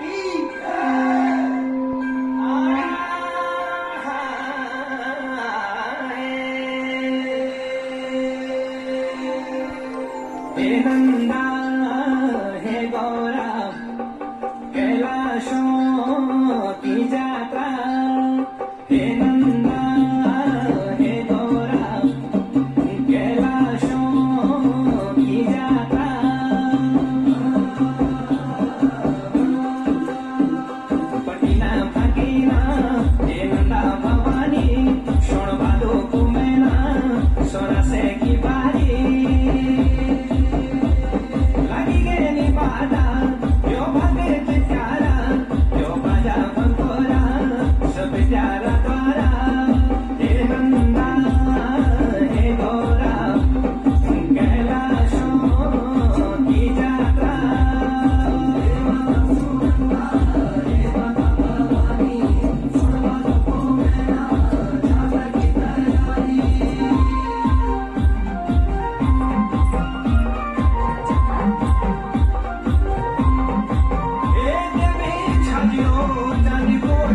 की हे नंदा हे गौरा कैलाशों की जात्रा हे नंदा हे गौरा कैलाशों की जात्रा पटीना फकीना हे नंदा भवानी शोणबादो कुमेना सोना से की बारी यो भागे प्यारा यो बाजा बंकोरा सब प्यारा द्वारा हे नंदा हे गौरा कैलाशों की जात्रा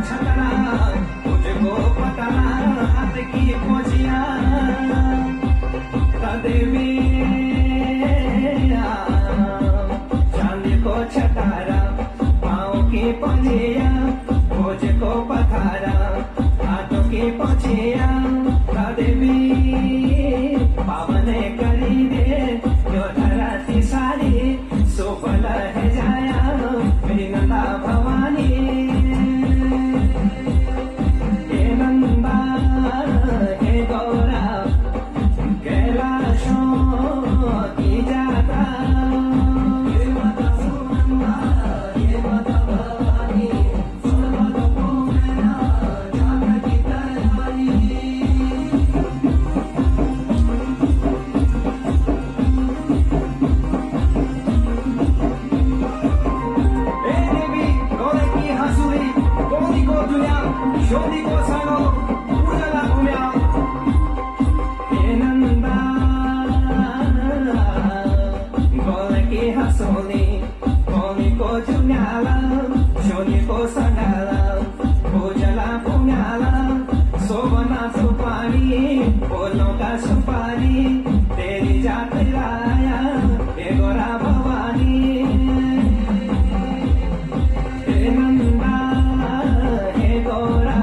छतरा मुझको पता हाथ की पोछिया देवी चांदी को छतारा पाँव की पोछिया मुझको पथारा हाथों की पोछिया देवी पावन करी दे जो धराती सारी सुफल है जाया मेरी Nanda Bhavani Shodi ko sano, pujala kumya. He nanda, gole ki hasoni, koni ko junyala, shodi ko sagala, pujala kumyala. Sobana supari, polo ka supari, teri jaat raya, he gora bhavani. He nanda, he gora.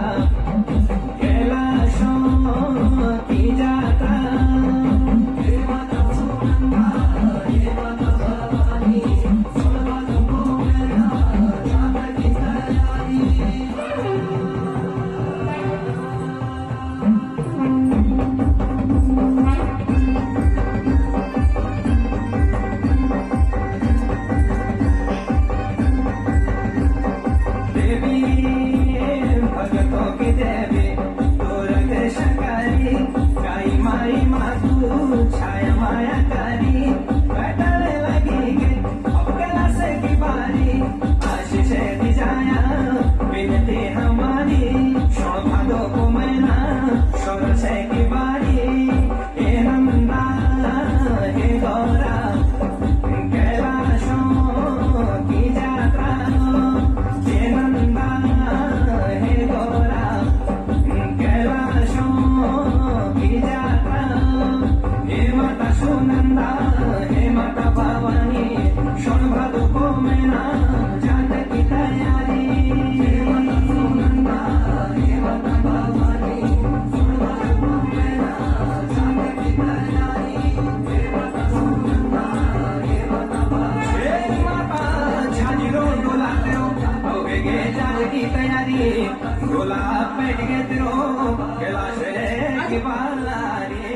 भगतों की देवी तुरंत शकारी गाई माई मातू छाया माया कारी बैठने लगी के अब कैलाश की बारी आशीष दी जाया विनती हमारी शोण भादो को मैना शोर से की बारी हे नंदा हे गौरा कैलाशों की जात्रा हे नंदा सुनंदा हे माता भवानी शोण भादो को मैना जात की तैयारी हे माता सुनंदा हे माता भवानी शोण भादो को मैना जात की तैयारी हे माता सुनंदा हे माता भवानी हे माता झाजी रो डोला रो होगे जात की तैयारी डोला बैठ गए तेरो कैलाश की बालारी